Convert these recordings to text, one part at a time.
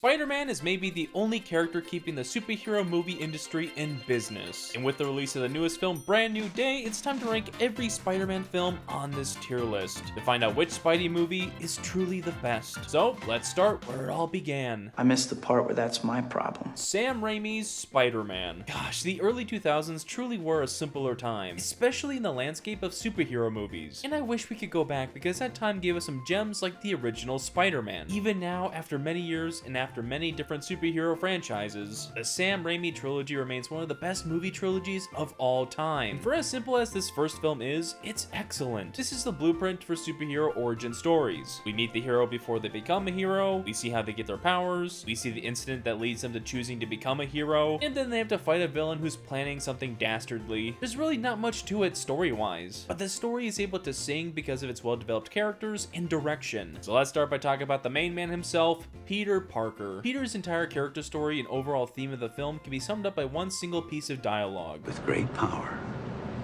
Spider-Man is maybe the only character keeping the superhero movie industry in business. And with the release of the newest film, Brand New Day, it's time to rank every Spider-Man film on this tier list to find out which Spidey movie is truly the best. So, let's start where it all began. I missed the part where that's my problem. Sam Raimi's Spider-Man. Gosh, the early 2000s truly were a simpler time, especially in the landscape of superhero movies. And I wish we could go back because that time gave us some gems like the original Spider-Man. Even now, after many years and after many different superhero franchises, the Sam Raimi trilogy remains one of the best movie trilogies of all time. And for as simple as this first film is, it's excellent. This is the blueprint for superhero origin stories. We meet the hero before they become a hero, we see how they get their powers, we see the incident that leads them to choosing to become a hero, and then they have to fight a villain who's planning something dastardly. There's really not much to it story-wise, but the story is able to sing because of its well-developed characters and direction. So let's start by talking about the main man himself, Peter Parker. Peter's entire character story and overall theme of the film can be summed up by one single piece of dialogue. With great power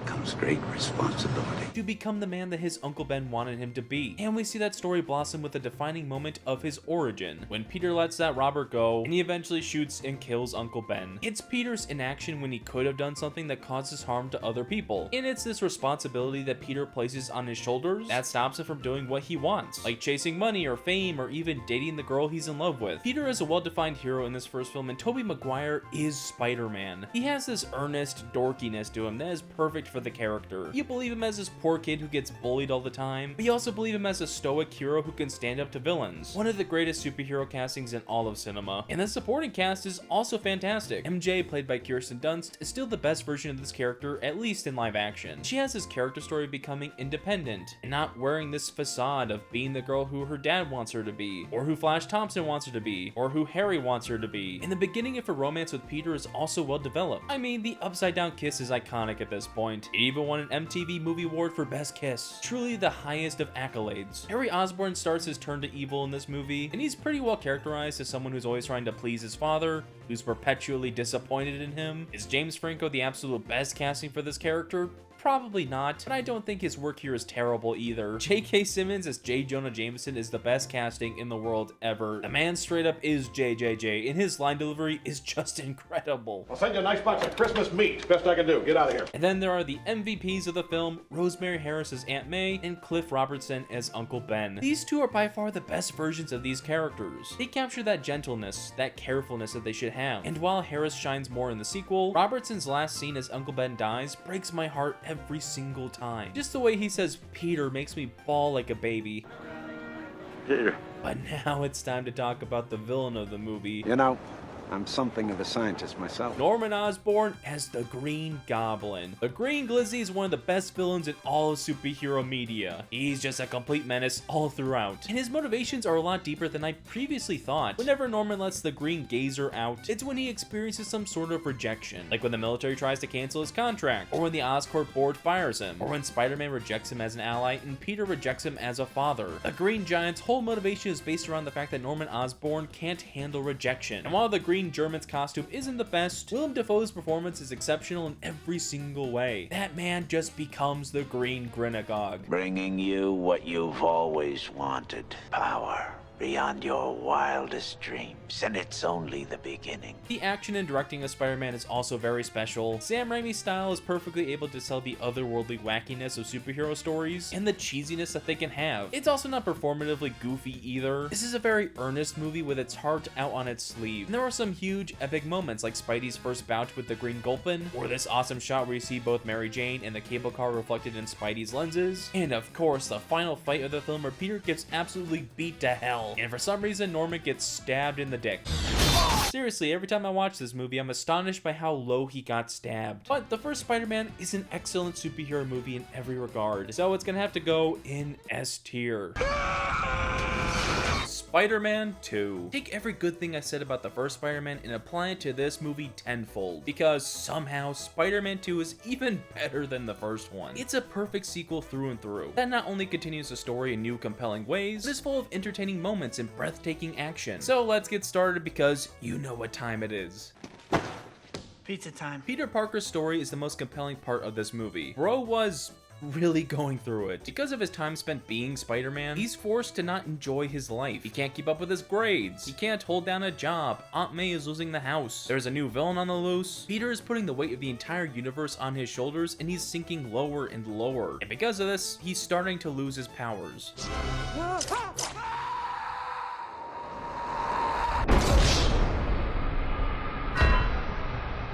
comes great responsibility. To become the man that his Uncle Ben wanted him to be. And we see that story blossom with a defining moment of his origin, when Peter lets that robber go and he eventually shoots and kills Uncle Ben. It's Peter's inaction when he could have done something that causes harm to other people. And it's this responsibility that Peter places on his shoulders that stops him from doing what he wants, like chasing money or fame or even dating the girl he's in love with. Peter is a well-defined hero in this first film, and Tobey Maguire is Spider-Man. He has this earnest dorkiness to him that is perfect for the character. You believe him as this poor kid who gets bullied all the time, but you also believe him as a stoic hero who can stand up to villains. One of the greatest superhero castings in all of cinema. And the supporting cast is also fantastic. MJ, played by Kirsten Dunst, is still the best version of this character, at least in live action. She has this character story becoming independent, and not wearing this facade of being the girl who her dad wants her to be, or who Flash Thompson wants her to be, or who Harry wants her to be. And the beginning of her romance with Peter is also well developed. I mean, the upside down kiss is iconic at this point. It even won an MTV Movie Award for Best Kiss. Truly the highest of accolades. Harry Osborn starts his turn to evil in this movie, and he's pretty well characterized as someone who's always trying to please his father, who's perpetually disappointed in him. Is James Franco the absolute best casting for this character? Probably not, but I don't think his work here is terrible either. J.K. Simmons as J. Jonah Jameson is the best casting in the world ever. The man straight up is JJJ, and his line delivery is just incredible. I'll send you a nice box of Christmas meat. Best I can do. Get out of here. And then there are the MVPs of the film, Rosemary Harris as Aunt May, and Cliff Robertson as Uncle Ben. These two are by far the best versions of these characters. They capture that gentleness, that carefulness that they should have. And while Harris shines more in the sequel, Robertson's last scene as Uncle Ben dies breaks my heart every single time. Just the way he says Peter makes me bawl like a baby. Peter. But now it's time to talk about the villain of the movie. You know, I'm something of a scientist myself. Norman Osborn as the Green Goblin. The Green Glizzy is one of the best villains in all of superhero media. He's just a complete menace all throughout. And his motivations are a lot deeper than I previously thought. Whenever Norman lets the Green Gazer out, it's when he experiences some sort of rejection. Like when the military tries to cancel his contract, or when the Oscorp board fires him, or when Spider-Man rejects him as an ally and Peter rejects him as a father. The Green Giant's whole motivation is based around the fact that Norman Osborn can't handle rejection. And while the Green German's costume isn't the best, Willem Dafoe's performance is exceptional in every single way. That man just becomes the Green Grinagog. Bringing you what you've always wanted. Power beyond your wildest dreams, and it's only the beginning. The action and directing of Spider-Man is also very special. Sam Raimi's style is perfectly able to sell the otherworldly wackiness of superhero stories and the cheesiness that they can have. It's also not performatively goofy either. This is a very earnest movie with its heart out on its sleeve. And there are some huge epic moments like Spidey's first bout with the Green Gulpin, or this awesome shot where you see both Mary Jane and the cable car reflected in Spidey's lenses, and of course the final fight of the film where Peter gets absolutely beat to hell. And for some reason, Norman gets stabbed in the dick. Seriously, every time I watch this movie, I'm astonished by how low he got stabbed. But the first Spider-Man is an excellent superhero movie in every regard, so it's gonna have to go in S tier. Spider-Man 2. Take every good thing I said about the first Spider-Man and apply it to this movie tenfold, because somehow Spider-Man 2 is even better than the first one. It's a perfect sequel through and through, that not only continues the story in new compelling ways, but is full of entertaining moments and breathtaking action. So let's get started because you know what time it is. Pizza time. Peter Parker's story is the most compelling part of this movie. Bro was really going through it. Because of his time spent being Spider-Man, he's forced to not enjoy his life. He can't keep up with his grades. He can't hold down a job. Aunt May is losing the house. There's a new villain on the loose. Peter is putting the weight of the entire universe on his shoulders, and he's sinking lower and lower. And because of this, he's starting to lose his powers.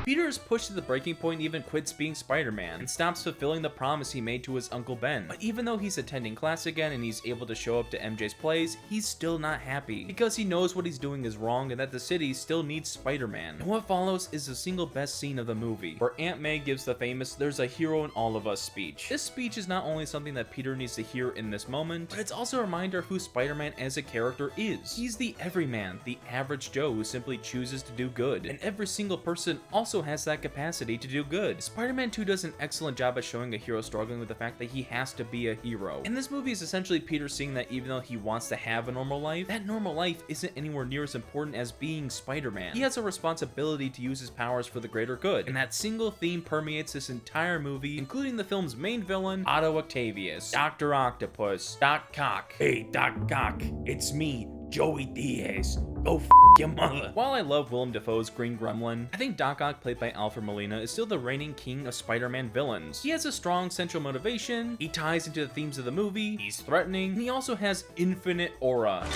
Peter is pushed to the breaking point and even quits being Spider-Man, and stops fulfilling the promise he made to his Uncle Ben. But even though he's attending class again and he's able to show up to MJ's plays, he's still not happy, because he knows what he's doing is wrong and that the city still needs Spider-Man. And what follows is the single best scene of the movie, where Aunt May gives the famous "There's a hero in all of us" speech. This speech is not only something that Peter needs to hear in this moment, but it's also a reminder of who Spider-Man as a character is. He's the everyman, the average Joe who simply chooses to do good, and every single person also has that capacity to do good. Spider-Man 2 does an excellent job at showing a hero struggling with the fact that he has to be a hero. And this movie is essentially Peter seeing that even though he wants to have a normal life, that normal life isn't anywhere near as important as being Spider-Man. He has a responsibility to use his powers for the greater good, and that single theme permeates this entire movie, including the film's main villain, Otto Octavius, Dr. Octopus, Doc Cock. Hey, Doc Cock, it's me, Joey Diaz. Go f your mother. While I love Willem Dafoe's Green Gremlin, I think Doc Ock, played by Alfred Molina, is still the reigning king of Spider-Man villains. He has a strong central motivation, he ties into the themes of the movie, he's threatening, and he also has infinite aura.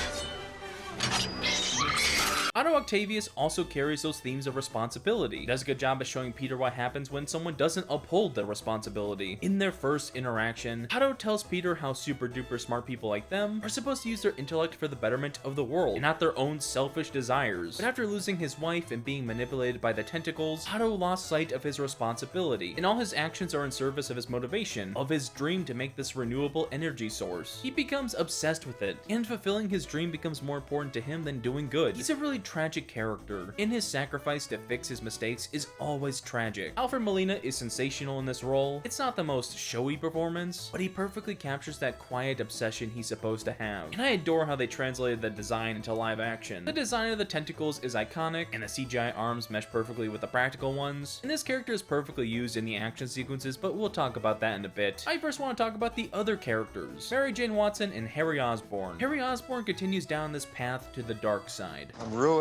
Otto Octavius also carries those themes of responsibility. He does a good job of showing Peter what happens when someone doesn't uphold their responsibility. In their first interaction, Otto tells Peter how super duper smart people like them are supposed to use their intellect for the betterment of the world, and not their own selfish desires. But after losing his wife and being manipulated by the tentacles, Otto lost sight of his responsibility, and all his actions are in service of his motivation, of his dream to make this renewable energy source. He becomes obsessed with it, and fulfilling his dream becomes more important to him than doing good. He's a really tragic character, and his sacrifice to fix his mistakes is always tragic. Alfred Molina is sensational in this role. It's not the most showy performance, but he perfectly captures that quiet obsession he's supposed to have. And I adore how they translated the design into live action. The design of the tentacles is iconic, and the CGI arms mesh perfectly with the practical ones. And this character is perfectly used in the action sequences, but we'll talk about that in a bit. I first want to talk about the other characters, Mary Jane Watson and Harry Osborn. Harry Osborn continues down this path to the dark side. I'm ruined.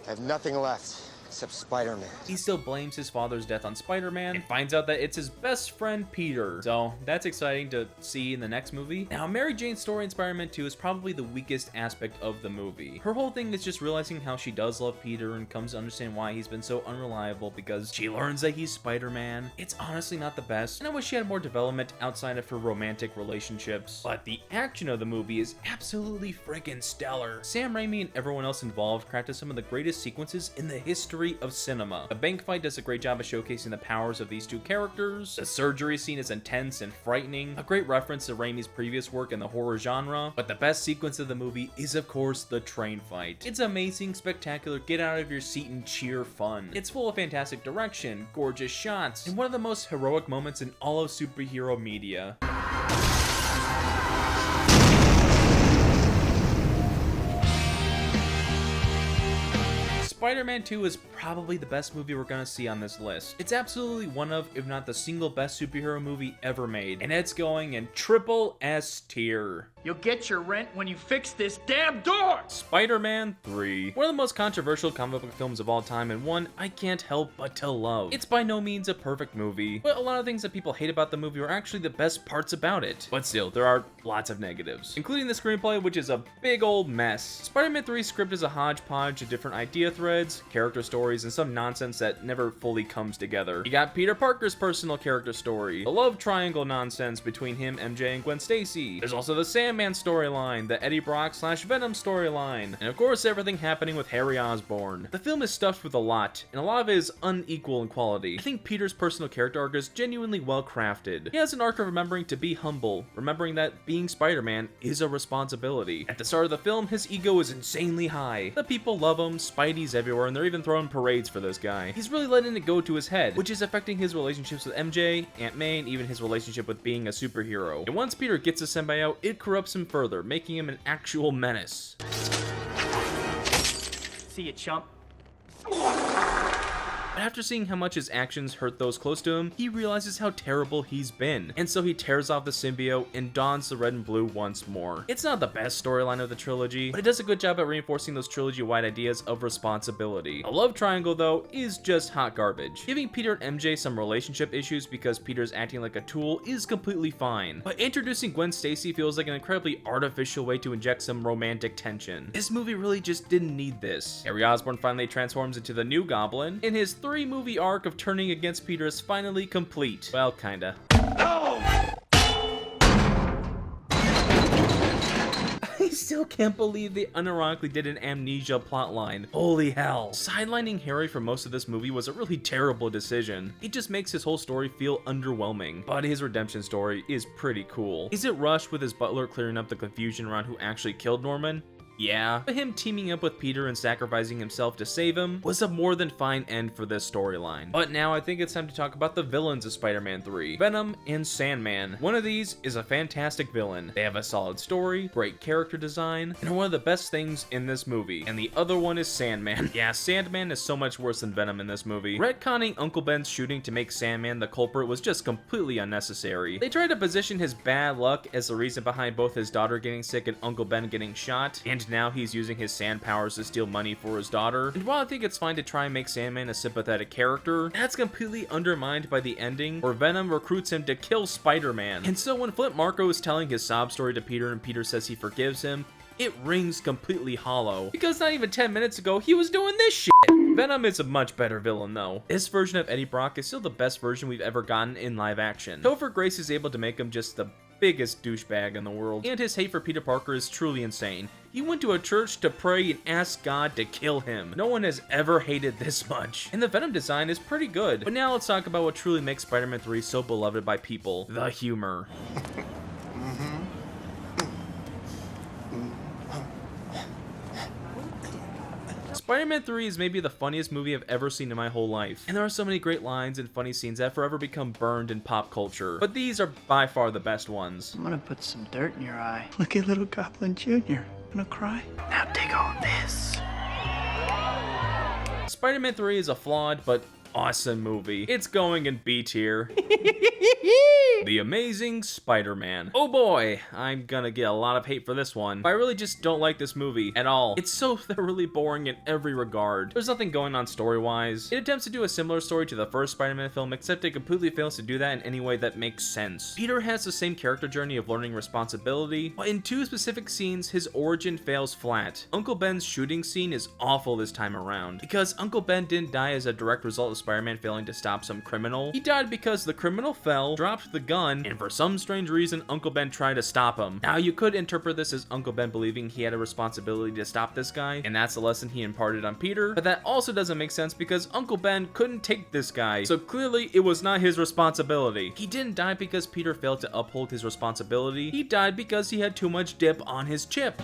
I have nothing left except Spider-Man. He still blames his father's death on Spider-Man and finds out that it's his best friend Peter. So that's exciting to see in the next movie. Now, Mary Jane's story in Spider-Man 2 is probably the weakest aspect of the movie. Her whole thing is just realizing how she does love Peter and comes to understand why he's been so unreliable because she learns that he's Spider-Man. It's honestly not the best, and I wish she had more development outside of her romantic relationships. But the action of the movie is absolutely friggin' stellar. Sam Raimi and everyone else involved crafted some of the greatest sequences in the history of cinema. The bank fight does a great job of showcasing the powers of these two characters. The surgery scene is intense and frightening, a great reference to Raimi's previous work in the horror genre. But the best sequence of the movie is of course the train fight. It's amazing, spectacular, get out of your seat and cheer fun. It's full of fantastic direction, gorgeous shots, and one of the most heroic moments in all of superhero media. Spider-Man 2 is probably the best movie we're gonna see on this list. It's absolutely one of, if not the single best superhero movie ever made, and it's going in triple S tier. You'll get your rent when you fix this damn door! Spider-Man 3. One of the most controversial comic book films of all time, and one I can't help but to love. It's by no means a perfect movie, but a lot of things that people hate about the movie are actually the best parts about it. But still, there are lots of negatives, including the screenplay, which is a big old mess. Spider-Man 3's script is a hodgepodge of different idea threads, character stories, and some nonsense that never fully comes together. You got Peter Parker's personal character story, the love triangle nonsense between him, MJ, and Gwen Stacy. There's also the Sandman storyline, the Eddie Brock / Venom storyline, and of course everything happening with Harry Osborn. The film is stuffed with a lot, and a lot of it is unequal in quality. I think Peter's personal character arc is genuinely well crafted. He has an arc of remembering to be humble, remembering that being Spider-Man is a responsibility. At the start of the film, his ego is insanely high. The people love him, Spidey's everywhere, and they're even throwing parades for this guy. He's really letting it go to his head, which is affecting his relationships with MJ, Aunt May, and even his relationship with being a superhero. And once Peter gets his symbiote, it corrupts him further, making him an actual menace. See you, chump. But after seeing how much his actions hurt those close to him, he realizes how terrible he's been, and so he tears off the symbiote and dons the red and blue once more. It's not the best storyline of the trilogy, but it does a good job at reinforcing those trilogy-wide ideas of responsibility. A love triangle, though, is just hot garbage. Giving Peter and MJ some relationship issues because Peter's acting like a tool is completely fine, but introducing Gwen Stacy feels like an incredibly artificial way to inject some romantic tension. This movie really just didn't need this. Harry Osborn finally transforms into the new Goblin, and his 3-movie arc of turning against Peter is finally complete. Well, kinda. I still can't believe they unironically did an amnesia plotline. Holy hell. Sidelining Harry for most of this movie was a really terrible decision. It just makes his whole story feel underwhelming, but his redemption story is pretty cool. Is it rushed with his butler clearing up the confusion around who actually killed Norman? Yeah, but him teaming up with Peter and sacrificing himself to save him was a more than fine end for this storyline. But now I think it's time to talk about the villains of Spider-Man 3, Venom and Sandman. One of these is a fantastic villain. They have a solid story, great character design, and are one of the best things in this movie. And the other one is Sandman. Yeah, Sandman is so much worse than Venom in this movie. Retconning Uncle Ben's shooting to make Sandman the culprit was just completely unnecessary. They tried to position his bad luck as the reason behind both his daughter getting sick and Uncle Ben getting shot, and now he's using his sand powers to steal money for his daughter. And while I think it's fine to try and make Sandman a sympathetic character, that's completely undermined by the ending where Venom recruits him to kill Spider-Man. And so when Flint Marko is telling his sob story to Peter and Peter says he forgives him, it rings completely hollow, because not even 10 minutes ago he was doing this shit. Venom is a much better villain though. This version of Eddie Brock is still the best version we've ever gotten in live action. Topher Grace is able to make him just the biggest douchebag in the world, and his hate for Peter Parker is truly insane. He went to a church to pray and ask God to kill him. No one has ever hated this much. And the Venom design is pretty good. But now let's talk about what truly makes Spider-Man 3 so beloved by people: the humor. Spider-Man 3 is maybe the funniest movie I've ever seen in my whole life, and there are so many great lines and funny scenes that forever become burned in pop culture, but these are by far the best ones. I'm gonna put some dirt in your eye. Look at little Goblin Jr. Gonna cry? Now dig on this. Spider-Man 3 is a flawed but awesome movie. It's going in B tier. The Amazing Spider-Man. Oh boy, I'm gonna get a lot of hate for this one, but I really just don't like this movie at all. It's so thoroughly boring in every regard. There's nothing going on story-wise. It attempts to do a similar story to the first Spider-Man film, except it completely fails to do that in any way that makes sense. Peter has the same character journey of learning responsibility, but in 2 specific scenes, his origin fails flat. Uncle Ben's shooting scene is awful this time around, because Uncle Ben didn't die as a direct result of Spider-Man failing to stop some criminal. He died because the criminal fell, dropped the gun, and for some strange reason, Uncle Ben tried to stop him. Now, you could interpret this as Uncle Ben believing he had a responsibility to stop this guy, and that's the lesson he imparted on Peter, but that also doesn't make sense because Uncle Ben couldn't take this guy, so clearly it was not his responsibility. He didn't die because Peter failed to uphold his responsibility. He died because he had too much dip on his chip.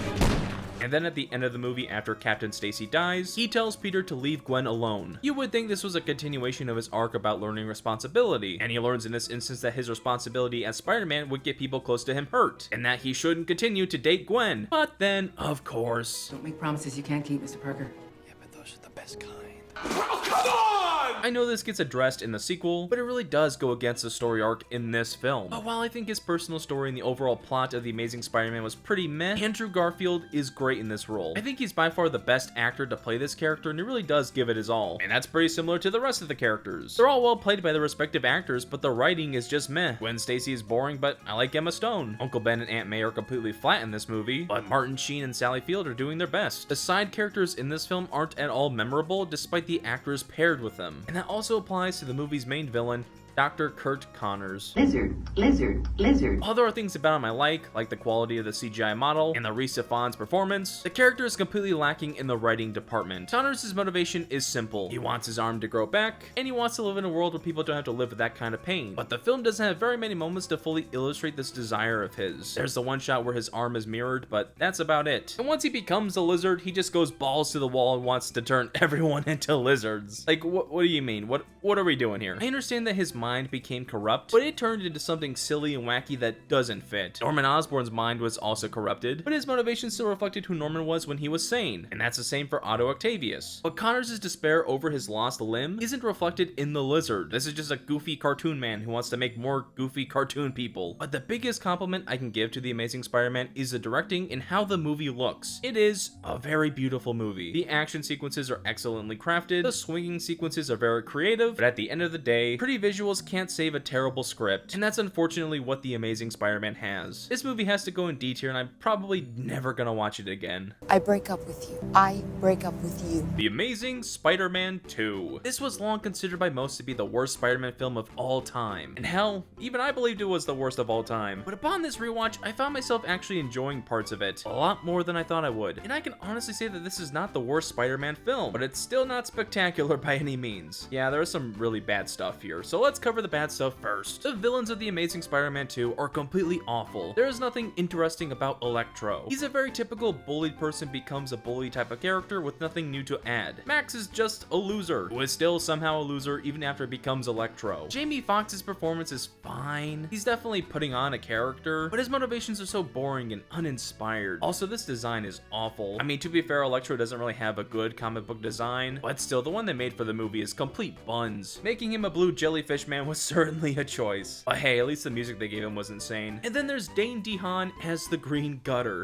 And then at the end of the movie, after Captain Stacy dies, he tells Peter to leave Gwen alone. You would think this was a continuation of his arc about learning responsibility, and he learns in this instance that his responsibility as Spider-Man would get people close to him hurt, and that he shouldn't continue to date Gwen. But then, of course... Don't make promises you can't keep, Mr. Parker. Yeah, but those are the best kind. I know this gets addressed in the sequel, but it really does go against the story arc in this film. But while I think his personal story and the overall plot of The Amazing Spider-Man was pretty meh, Andrew Garfield is great in this role. I think he's by far the best actor to play this character, and he really does give it his all. And that's pretty similar to the rest of the characters. They're all well played by their respective actors, but the writing is just meh. Gwen Stacy is boring, but I like Emma Stone. Uncle Ben and Aunt May are completely flat in this movie, but Martin Sheen and Sally Field are doing their best. The side characters in this film aren't at all memorable, despite the actors paired with them. And that also applies to the movie's main villain, Dr. Kurt Connors. Lizard, lizard, lizard. While there are things about him I like the quality of the CGI model and the Rhys Ifans' performance, the character is completely lacking in the writing department. Connors' motivation is simple. He wants his arm to grow back, and he wants to live in a world where people don't have to live with that kind of pain. But the film doesn't have very many moments to fully illustrate this desire of his. There's the one shot where his arm is mirrored, but that's about it. And once he becomes a lizard, he just goes balls to the wall and wants to turn everyone into lizards. Like, what do you mean? What are we doing here? I understand that his mind became corrupt, but it turned into something silly and wacky that doesn't fit. Norman Osborn's mind was also corrupted, but his motivation still reflected who Norman was when he was sane, and that's the same for Otto Octavius. But Connors' despair over his lost limb isn't reflected in the Lizard. This is just a goofy cartoon man who wants to make more goofy cartoon people. But the biggest compliment I can give to The Amazing Spider-Man is the directing and how the movie looks. It is a very beautiful movie. The action sequences are excellently crafted, the swinging sequences are very creative, but at the end of the day, pretty visuals can't save a terrible script, and that's unfortunately what The Amazing Spider-Man has. This movie has to go in D tier, and I'm probably never gonna watch it again. I break up with you. I break up with you. The Amazing Spider-Man 2. This was long considered by most to be the worst Spider-Man film of all time, and hell, even I believed it was the worst of all time. But upon this rewatch, I found myself actually enjoying parts of it a lot more than I thought I would, and I can honestly say that this is not the worst Spider-Man film, but it's still not spectacular by any means. Yeah, there is some really bad stuff here, so let's cover the bad stuff first. The villains of The Amazing Spider-Man 2 are completely awful. There is nothing interesting about Electro. He's a very typical bullied person becomes a bully type of character with nothing new to add. Max is just a loser, who is still somehow a loser even after he becomes Electro. Jamie Foxx's performance is fine. He's definitely putting on a character, but his motivations are so boring and uninspired. Also, this design is awful. I mean, to be fair, Electro doesn't really have a good comic book design, but still, the one they made for the movie is complete buns. Making him a blue jellyfish man was certainly a choice. But hey, at least the music they gave him was insane. And then there's Dane DeHaan as the Green Gutter.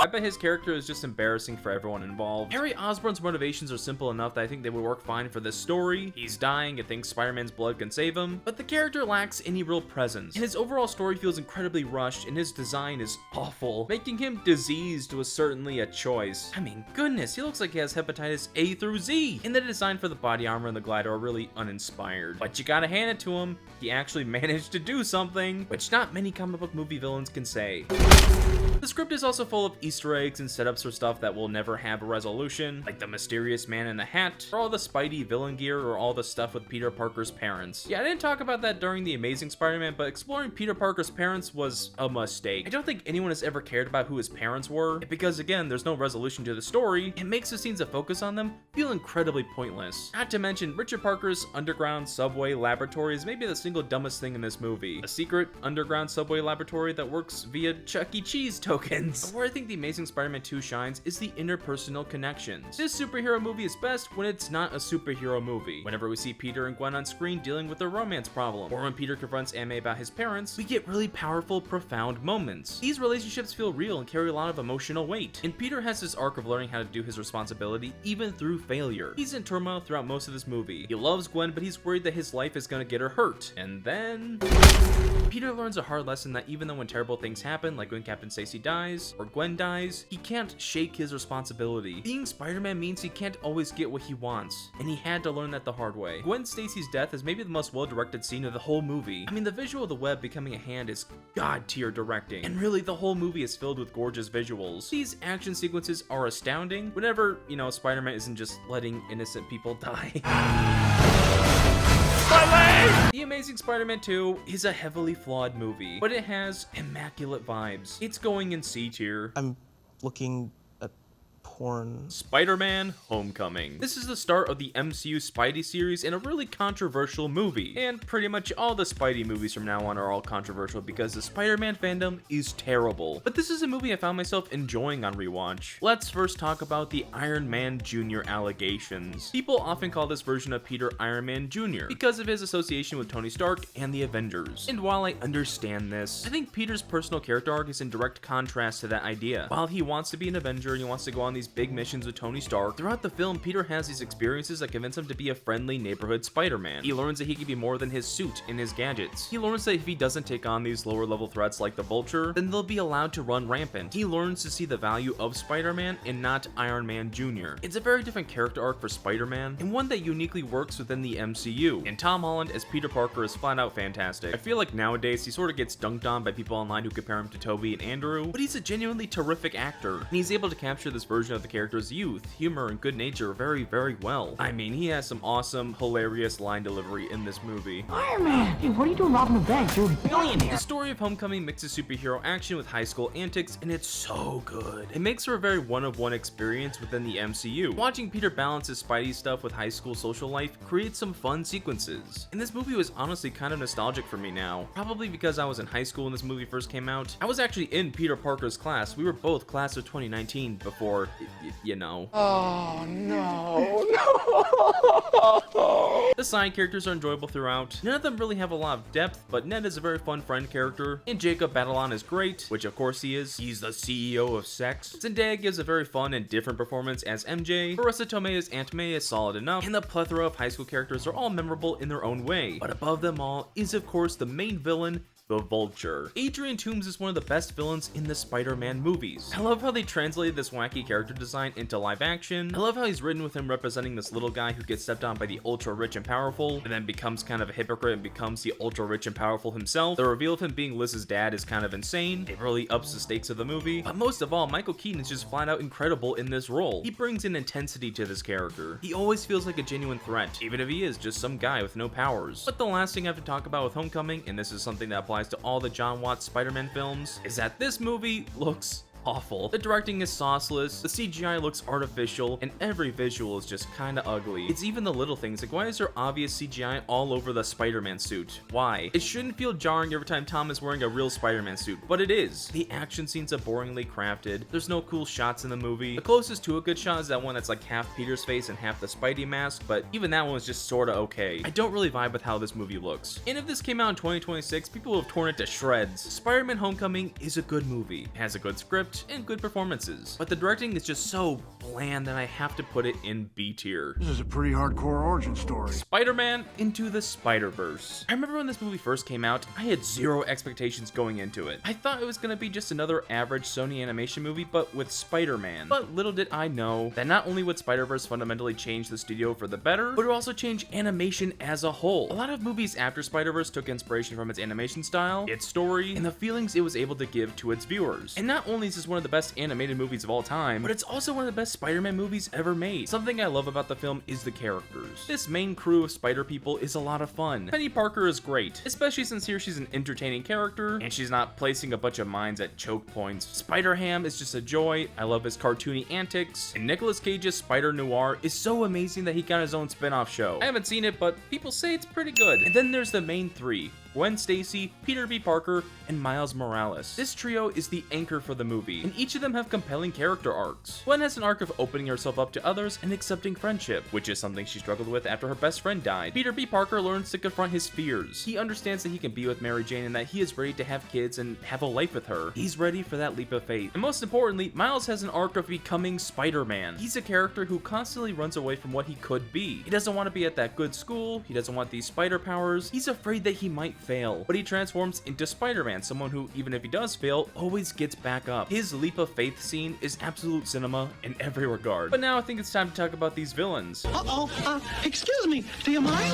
I bet his character is just embarrassing for everyone involved. Harry Osborn's motivations are simple enough that I think they would work fine for this story. He's dying and thinks Spider-Man's blood can save him, but the character lacks any real presence. And his overall story feels incredibly rushed, and his design is awful. Making him diseased was certainly a choice. I mean, goodness, he looks like he has hepatitis A through Z. And the design for the body armor and the glider are really uninspired. But you gotta hand it to him, he actually managed to do something, which not many comic book movie villains can say. The script is also full of Easter eggs and setups for stuff that will never have a resolution, like the mysterious man in the hat, or all the Spidey villain gear, or all the stuff with Peter Parker's parents. Yeah, I didn't talk about that during The Amazing Spider-Man, but exploring Peter Parker's parents was a mistake. I don't think anyone has ever cared about who his parents were, because again, there's no resolution to the story. It makes the scenes that focus on them feel incredibly pointless. Not to mention, Richard Parker's underground subway laboratory is maybe the single dumbest thing in this movie. A secret underground subway laboratory that works via Chuck E. Cheese tokens. But where I think The Amazing Spider-Man 2 shines is the interpersonal connections. This superhero movie is best when it's not a superhero movie. Whenever we see Peter and Gwen on screen dealing with a romance problem, or when Peter confronts Aunt May about his parents, we get really powerful, profound moments. These relationships feel real and carry a lot of emotional weight. And Peter has this arc of learning how to do his responsibility even through failure. He's in turmoil throughout most of this movie. He loves Gwen, but he's worried that his life is gonna get her hurt. And then Peter learns a hard lesson that even though when terrible things happen, like when Captain Stacy dies, or Gwen dies, he can't shake his responsibility. Being Spider-Man means he can't always get what he wants, and he had to learn that the hard way. Gwen Stacy's death is maybe the most well-directed scene of the whole movie. I mean, the visual of the web becoming a hand is god-tier directing, and really the whole movie is filled with gorgeous visuals. These action sequences are astounding whenever, you know, Spider-Man isn't just letting innocent people die. The Amazing Spider-Man 2 is a heavily flawed movie, but it has immaculate vibes. It's going in C tier. I'm looking at porn. Spider-Man Homecoming. This is the start of the MCU Spidey series in a really controversial movie. And pretty much all the Spidey movies from now on are all controversial because the Spider-Man fandom is terrible. But this is a movie I found myself enjoying on rewatch. Let's first talk about the Iron Man Jr. allegations. People often call this version of Peter Iron Man Jr. because of his association with Tony Stark and the Avengers. And while I understand this, I think Peter's personal character arc is in direct contrast to that idea. While he wants to be an Avenger and he wants to go on these big missions with Tony Stark, throughout the film, Peter has these experiences that convince him to be a friendly neighborhood Spider-Man. He learns that he can be more than his suit and his gadgets. He learns that if he doesn't take on these lower level threats like the Vulture, then they'll be allowed to run rampant. He learns to see the value of Spider-Man and not Iron Man Jr. It's a very different character arc for Spider-Man, and one that uniquely works within the MCU. And Tom Holland as Peter Parker is flat out fantastic. I feel like nowadays he sort of gets dunked on by people online who compare him to Tobey and Andrew, but he's a genuinely terrific actor, and he's able to capture this version of of the character's youth, humor, and good nature very, very well. I mean, he has some awesome, hilarious line delivery in this movie. Iron Man! Hey, what are you doing robbing a bank? You're a billionaire! The story of Homecoming mixes superhero action with high school antics, and it's so good. It makes for a very one-of-one experience within the MCU. Watching Peter balance his Spidey stuff with high school social life creates some fun sequences. And this movie was honestly kind of nostalgic for me now. Probably because I was in high school when this movie first came out. I was actually in Peter Parker's class. We were both class of 2019 before, you know. Oh, no. The side characters are enjoyable throughout. None of them really have a lot of depth, but Ned is a very fun friend character, and Jacob Batalon is great, which of course he is. He's the CEO of sex. Zendaya gives a very fun and different performance as MJ. Marissa Tomei's Aunt May is solid enough, and the plethora of high school characters are all memorable in their own way. But above them all is of course the main villain, the Vulture. Adrian Toomes is one of the best villains in the Spider-Man movies. I love how they translated this wacky character design into live action. I love how he's written with him representing this little guy who gets stepped on by the ultra rich and powerful, and then becomes kind of a hypocrite and becomes the ultra rich and powerful himself. The reveal of him being Liz's dad is kind of insane. It really ups the stakes of the movie. But most of all, Michael Keaton is just flat out incredible in this role. He brings an intensity to this character. He always feels like a genuine threat, even if he is just some guy with no powers. But the last thing I have to talk about with Homecoming, and this is something that applies to all the John Watts Spider-Man films, is that this movie looks awful. The directing is sauceless, the CGI looks artificial, and every visual is just kinda ugly. It's even the little things, like why is there obvious CGI all over the Spider-Man suit? Why? It shouldn't feel jarring every time Tom is wearing a real Spider-Man suit, but it is. The action scenes are boringly crafted, there's no cool shots in the movie. The closest to a good shot is that one that's like half Peter's face and half the Spidey mask, but even that one was just sorta okay. I don't really vibe with how this movie looks. And if this came out in 2026, people would have torn it to shreds. Spider-Man Homecoming is a good movie. It has a good script, and good performances, but the directing is just so bland that I have to put it in B tier. This is a pretty hardcore origin story. Spider-Man Into the Spider-Verse. I remember when this movie first came out, I had zero expectations going into it. I thought it was gonna be just another average Sony animation movie, but with Spider-Man. But little did I know that not only would Spider-Verse fundamentally change the studio for the better, but it would also change animation as a whole. A lot of movies after Spider-Verse took inspiration from its animation style, its story, and the feelings it was able to give to its viewers. And not only is this one of the best animated movies of all time, but it's also one of the best Spider-Man movies ever made. Something I love about the film is the characters. This main crew of Spider people is a lot of fun. Penny Parker is great, especially since here she's an entertaining character, and she's not placing a bunch of mines at choke points. Spider-Ham is just a joy. I love his cartoony antics, and Nicolas Cage's Spider Noir is so amazing that he got his own spin-off show. I haven't seen it, but people say it's pretty good. And then there's the main three: Gwen Stacy, Peter B. Parker, and Miles Morales. This trio is the anchor for the movie, and each of them have compelling character arcs. Gwen has an arc of opening herself up to others and accepting friendship, which is something she struggled with after her best friend died. Peter B. Parker learns to confront his fears. He understands that he can be with Mary Jane and that he is ready to have kids and have a life with her. He's ready for that leap of faith. And most importantly, Miles has an arc of becoming Spider-Man. He's a character who constantly runs away from what he could be. He doesn't want to be at that good school, he doesn't want these spider powers, he's afraid that he might fail, but he transforms into Spider-Man, someone who, even if he does fail, always gets back up. His leap of faith scene is absolute cinema in every regard. But now I think it's time to talk about these villains. Excuse me, do you mind?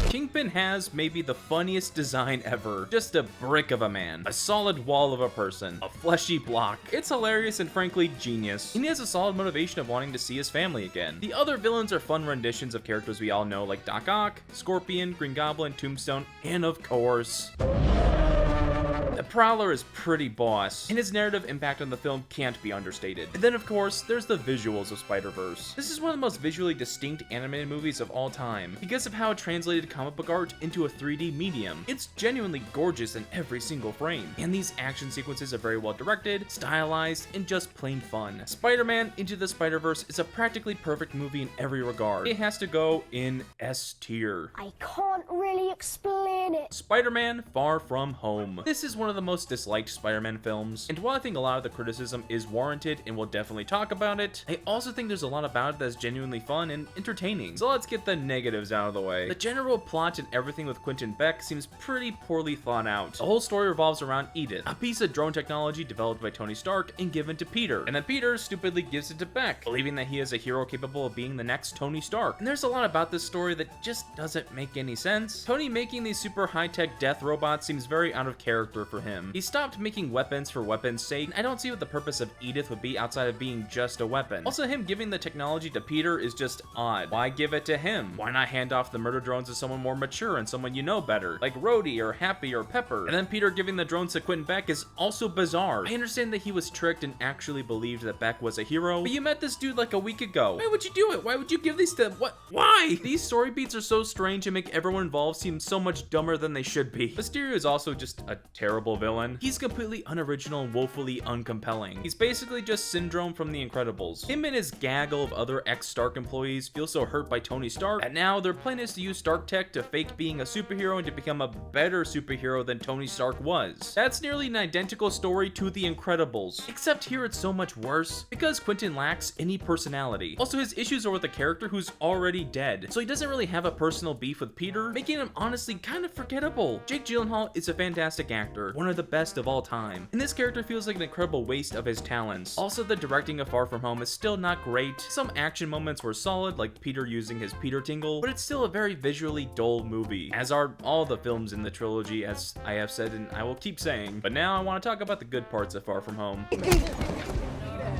Kingpin has maybe the funniest design ever. Just a brick of a man, a solid wall of a person, a fleshy block. It's hilarious and frankly genius. And he has a solid motivation of wanting to see his family again. The other villains are fun renditions of characters we all know, like Doc Ock, Scorpion, Green Goblin, Tombstone, and of course, the Prowler is pretty boss, and his narrative impact on the film can't be understated. And then of course, there's the visuals of Spider-Verse. This is one of the most visually distinct animated movies of all time, because of how it translated comic book art into a 3D medium. It's genuinely gorgeous in every single frame, and these action sequences are very well directed, stylized, and just plain fun. Spider-Man Into the Spider-Verse is a practically perfect movie in every regard. It has to go in S tier. I can't really explain it. Spider-Man Far From Home. This is one of the most disliked Spider-Man films, and while I think a lot of the criticism is warranted and we'll definitely talk about it, I also think there's a lot about it that's genuinely fun and entertaining. So let's get the negatives out of the way. The general plot and everything with Quentin Beck seems pretty poorly thought out. The whole story revolves around Edith, a piece of drone technology developed by Tony Stark and given to Peter, and then Peter stupidly gives it to Beck, believing that he is a hero capable of being the next Tony Stark. And there's a lot about this story that just doesn't make any sense. Tony making these super super high-tech death robot seems very out of character for him. He stopped making weapons for weapons' sake. I don't see what the purpose of Edith would be outside of being just a weapon. Also, him giving the technology to Peter is just odd. Why give it to him? Why not hand off the murder drones to someone more mature and someone you know better, like Rhodey or Happy or Pepper? And then Peter giving the drones to Quentin Beck is also bizarre. I understand that he was tricked and actually believed that Beck was a hero, but you met this dude like a week ago. Why would you do it? Why would you give these to what? Why? These story beats are so strange and make everyone involved seem so much dumber than they should be. Mysterio is also just a terrible villain. He's completely unoriginal and woefully uncompelling. He's basically just Syndrome from The Incredibles. Him and his gaggle of other ex-Stark employees feel so hurt by Tony Stark that now their plan is to use Stark tech to fake being a superhero and to become a better superhero than Tony Stark was. That's nearly an identical story to The Incredibles, except here it's so much worse because Quentin lacks any personality. Also, his issues are with a character who's already dead, so he doesn't really have a personal beef with Peter, making him honestly kind of forgettable. Jake Gyllenhaal is a fantastic actor, one of the best of all time, and this character feels like an incredible waste of his talents. Also, the directing of Far From Home is still not great. Some action moments were solid, like Peter using his Peter tingle, but it's still a very visually dull movie, as are all the films in the trilogy, as I have said and I will keep saying. But now I want to talk about the good parts of Far From Home.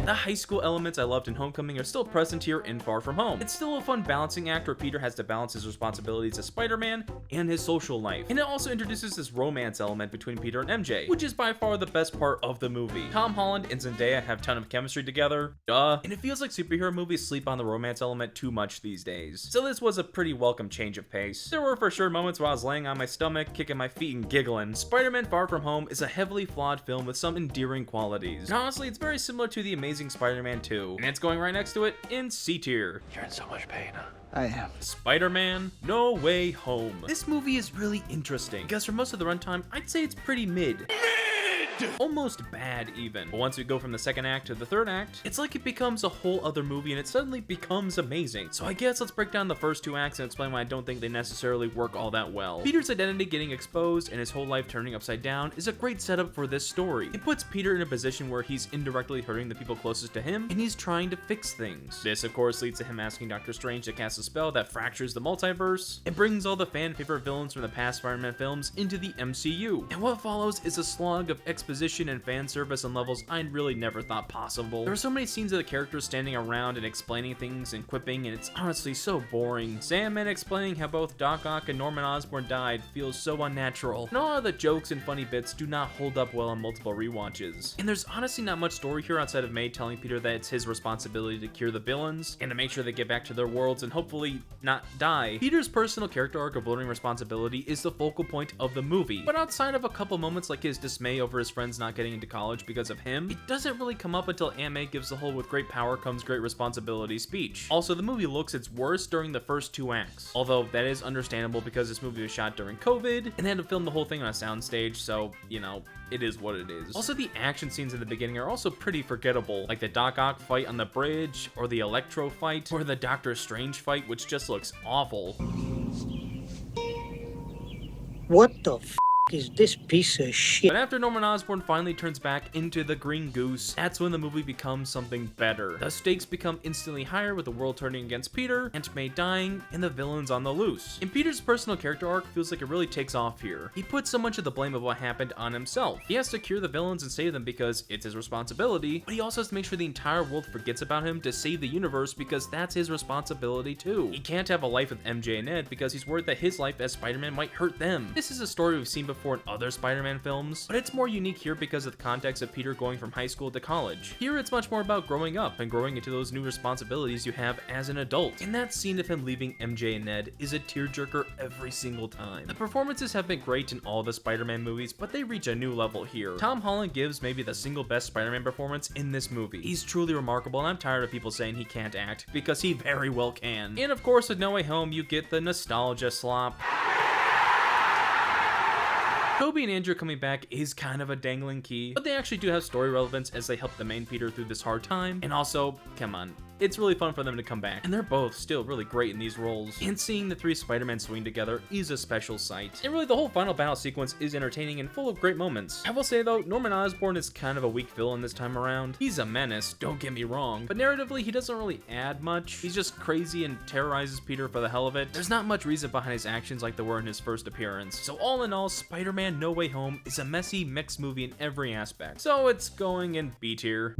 The high school elements I loved in Homecoming are still present here in Far From Home. It's still a fun balancing act where Peter has to balance his responsibilities as Spider-Man and his social life. And it also introduces this romance element between Peter and MJ, which is by far the best part of the movie. Tom Holland and Zendaya have a ton of chemistry together, duh, and it feels like superhero movies sleep on the romance element too much these days. So this was a pretty welcome change of pace. There were for sure moments where I was laying on my stomach, kicking my feet and giggling. Spider-Man Far From Home is a heavily flawed film with some endearing qualities. And honestly, it's very similar to the Amazing Spider-Man 2, and it's going right next to it in C tier. You're in so much pain, huh? I am. Spider-Man No Way Home. This movie is really interesting because for most of the runtime, I'd say it's pretty mid. Almost bad even. But once we go from the second act to the third act, it's like it becomes a whole other movie and it suddenly becomes amazing. So I guess let's break down the first two acts and explain why I don't think they necessarily work all that well. Peter's identity getting exposed and his whole life turning upside down is a great setup for this story. It puts Peter in a position where he's indirectly hurting the people closest to him and he's trying to fix things. This of course leads to him asking Doctor Strange to cast a spell that fractures the multiverse and brings all the fan favorite villains from the past Spider-Man films into the MCU. And what follows is a slog of exposition and fan service on levels I really never thought possible. There are so many scenes of the characters standing around and explaining things and quipping, and it's honestly so boring. Sandman explaining how both Doc Ock and Norman Osborn died feels so unnatural, and all of the jokes and funny bits do not hold up well on multiple rewatches. And there's honestly not much story here outside of May telling Peter that it's his responsibility to cure the villains and to make sure they get back to their worlds and hopefully not die. Peter's personal character arc of learning responsibility is the focal point of the movie, but outside of a couple moments like his dismay over his friends not getting into college because of him, it doesn't really come up until Aunt May gives the whole "with great power comes great responsibility" speech. Also, the movie looks its worst during the first two acts, although that is understandable because this movie was shot during COVID and they had to film the whole thing on a soundstage, so you know, it is what it is. Also, the action scenes in the beginning are also pretty forgettable, like the Doc Ock fight on the bridge, or the Electro fight, or the Doctor Strange fight, which just looks awful. What the f is this piece of shit? But after Norman Osborn finally turns back into the Green Goose, that's when the movie becomes something better. The stakes become instantly higher with the world turning against Peter, Aunt May dying, and the villains on the loose. And Peter's personal character arc feels like it really takes off here. He puts so much of the blame of what happened on himself. He has to cure the villains and save them because it's his responsibility, but he also has to make sure the entire world forgets about him to save the universe because that's his responsibility too. He can't have a life with MJ and Ed because he's worried that his life as Spider-Man might hurt them. This is a story we've seen before in other Spider-Man films, but it's more unique here because of the context of Peter going from high school to college. Here it's much more about growing up and growing into those new responsibilities you have as an adult. And that scene of him leaving MJ and Ned is a tearjerker every single time. The performances have been great in all the Spider-Man movies, but they reach a new level here. Tom Holland gives maybe the single best Spider-Man performance in this movie. He's truly remarkable, and I'm tired of people saying he can't act, because he very well can. And of course, with No Way Home, you get the nostalgia slop. Toby and Andrew coming back is kind of a dangling key, but they actually do have story relevance as they help the main Peter through this hard time. And also, come on, it's really fun for them to come back, and they're both still really great in these roles. And seeing the three Spider-Man swing together is a special sight. And really, the whole final battle sequence is entertaining and full of great moments. I will say though, Norman Osborn is kind of a weak villain this time around. He's a menace, don't get me wrong, but narratively he doesn't really add much. He's just crazy and terrorizes Peter for the hell of it. There's not much reason behind his actions like there were in his first appearance. So all in all, Spider-Man No Way Home is a messy, mixed movie in every aspect. So it's going in B tier.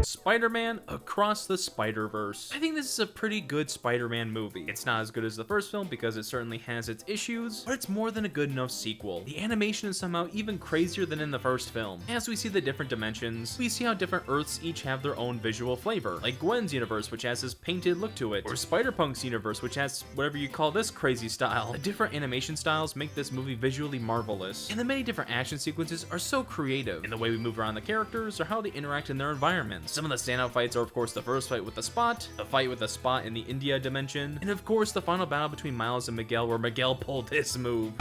Spider-Man Across the Spider-Verse. I think this is a pretty good Spider-Man movie. It's not as good as the first film because it certainly has its issues, but it's more than a good enough sequel. The animation is somehow even crazier than in the first film. As we see the different dimensions, we see how different Earths each have their own visual flavor, like Gwen's universe, which has this painted look to it, or Spider-Punk's universe, which has whatever you call this crazy style. The different animation styles make this movie visually marvelous, and the many different action sequences are so creative in the way we move around the characters or how they interact in their environments. Some of the standout fights are of course the first fight with the Spot, the fight with the Spot in the India dimension, and of course the final battle between Miles and Miguel where Miguel pulled this move.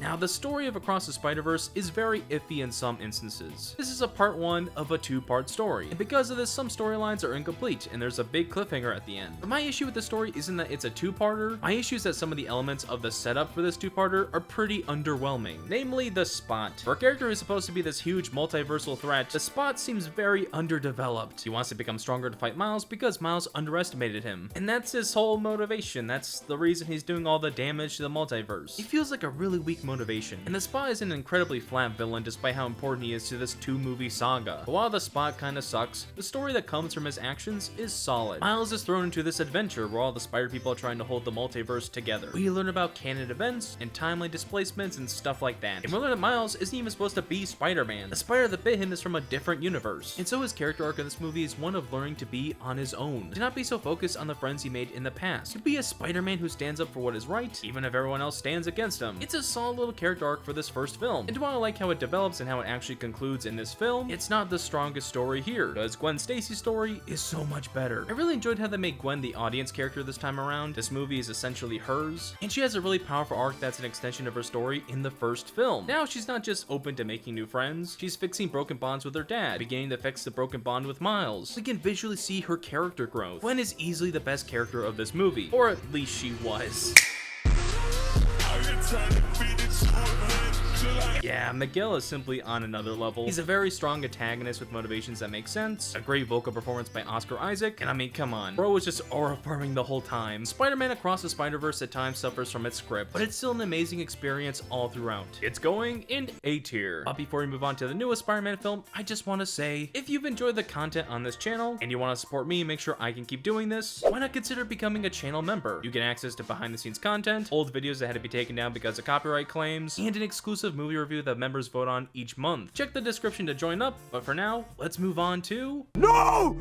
Now, the story of Across the Spider-Verse is very iffy in some instances. This is a part 1 of a 2-part story, and because of this, some storylines are incomplete, and there's a big cliffhanger at the end. But my issue with the story isn't that it's a 2-parter, my issue is that some of the elements of the setup for this 2-parter are pretty underwhelming, namely the Spot. For a character who's supposed to be this huge multiversal threat, the Spot seems very underdeveloped. He wants to become stronger to fight Miles because Miles underestimated him, and that's his whole motivation. That's the reason he's doing all the damage to the multiverse. He feels like a really weak motivation, and the Spot is an incredibly flat villain despite how important he is to this 2-movie saga. But while the Spot kinda sucks, the story that comes from his actions is solid. Miles is thrown into this adventure where all the Spider people are trying to hold the multiverse together. We learn about canon events and timeline displacements and stuff like that. And we learn that Miles isn't even supposed to be Spider-Man. The spider that bit him is from a different universe. And so his character arc in this movie is one of learning to be on his own, to not be so focused on the friends he made in the past, to be a Spider-Man who stands up for what is right, even if everyone else stands against him. It's a solid little character arc for this first film, and while I like how it develops and how it actually concludes in this film, it's not the strongest story here, because Gwen Stacy's story is so much better. I really enjoyed how they made Gwen the audience character this time around. This movie is essentially hers, and she has a really powerful arc that's an extension of her story in the first film. Now she's not just open to making new friends, she's fixing broken bonds with her dad, beginning to fix the broken bond with Miles. We can visually see her character growth. Gwen is easily the best character of this movie, or at least she was. Yeah, Miguel is simply on another level. He's a very strong antagonist with motivations that make sense, a great vocal performance by Oscar Isaac, and I mean, come on, bro was just aura-farming the whole time. Spider-Man Across the Spider-Verse at times suffers from its script, but it's still an amazing experience all throughout. It's going in A tier. But before we move on to the newest Spider-Man film, I just want to say, if you've enjoyed the content on this channel, and you want to support me and make sure I can keep doing this, why not consider becoming a channel member? You get access to behind-the-scenes content, old videos that had to be taken down because of copyright claims, and an exclusive movie review that members vote on each month. Check the description to join up, but for now, let's move on to... No!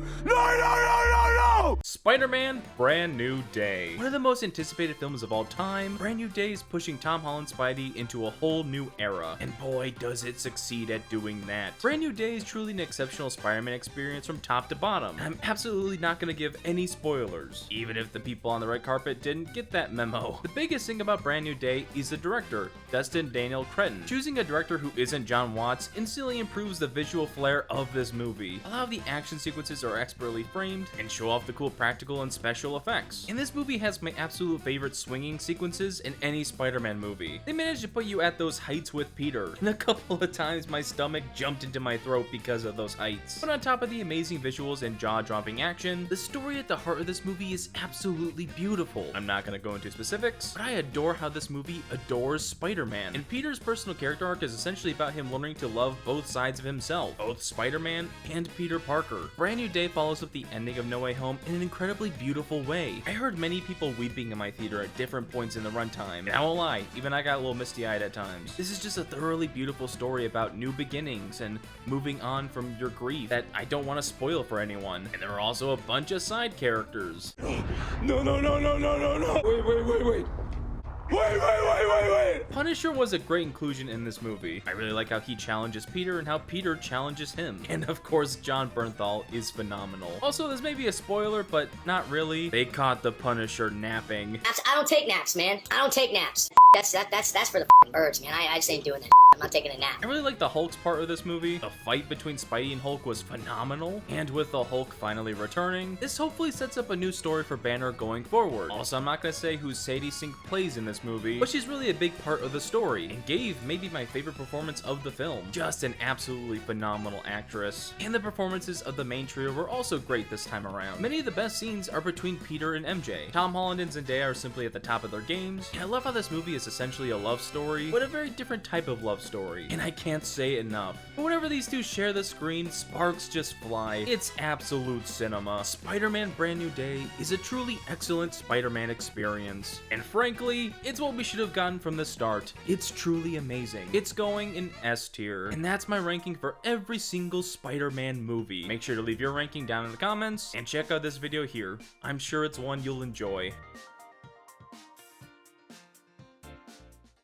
Spider-Man Brand New Day. One of the most anticipated films of all time, Brand New Day is pushing Tom Holland's Spidey into a whole new era, and boy does it succeed at doing that. Brand New Day is truly an exceptional Spider-Man experience from top to bottom. I'm absolutely not going to give any spoilers, even if the people on the red carpet didn't get that memo. The biggest thing about Brand New Day is the director, Destin Daniel Cretton. Choosing a director who isn't John Watts instantly improves the visual flair of this movie. A lot of the action sequences are expertly framed and show off the cool practical and special effects. And this movie has my absolute favorite swinging sequences in any Spider-Man movie. They managed to put you at those heights with Peter, and a couple of times my stomach jumped into my throat because of those heights. But on top of the amazing visuals and jaw-dropping action, the story at the heart of this movie is absolutely beautiful. I'm not gonna go into specifics, but I adore how this movie adores Spider-Man. And Peter's personal character arc is essentially about him learning to love both sides of himself, both Spider-Man and Peter Parker. Brand New Day follows up the ending of No Way Home in an incredibly beautiful way. I heard many people weeping in my theater at different points in the runtime, and I won't lie, even I got a little misty-eyed at times. This is just a thoroughly beautiful story about new beginnings and moving on from your grief that I don't want to spoil for anyone. And there are also a bunch of side characters. No. Wait. Punisher was a great inclusion in this movie. I really like how he challenges Peter and how Peter challenges him. And of course, John Bernthal is phenomenal. Also, this may be a spoiler, but not really. They caught the Punisher napping. I don't take naps, man. I don't take naps. That's for the birds, man. I just ain't doing that. I'm not taking a nap. I really like the Hulk's part of this movie. The fight between Spidey and Hulk was phenomenal, and with the Hulk finally returning, this hopefully sets up a new story for Banner going forward. Also, I'm not gonna say who Sadie Sink plays in this movie, but she's really a big part of the story, and gave maybe my favorite performance of the film. Just an absolutely phenomenal actress. And the performances of the main trio were also great this time around. Many of the best scenes are between Peter and MJ. Tom Holland and Zendaya are simply at the top of their games, and I love how this movie is essentially a love story, but a very different type of love story, and I can't say it enough. But whenever these two share the screen, sparks just fly. It's absolute cinema. Spider-Man Brand New Day is a truly excellent Spider-Man experience, and frankly, it's what we should have gotten from the start. It's truly amazing. It's going in S tier, and that's my ranking for every single Spider-Man movie. Make sure to leave your ranking down in the comments, and check out this video here. I'm sure it's one you'll enjoy.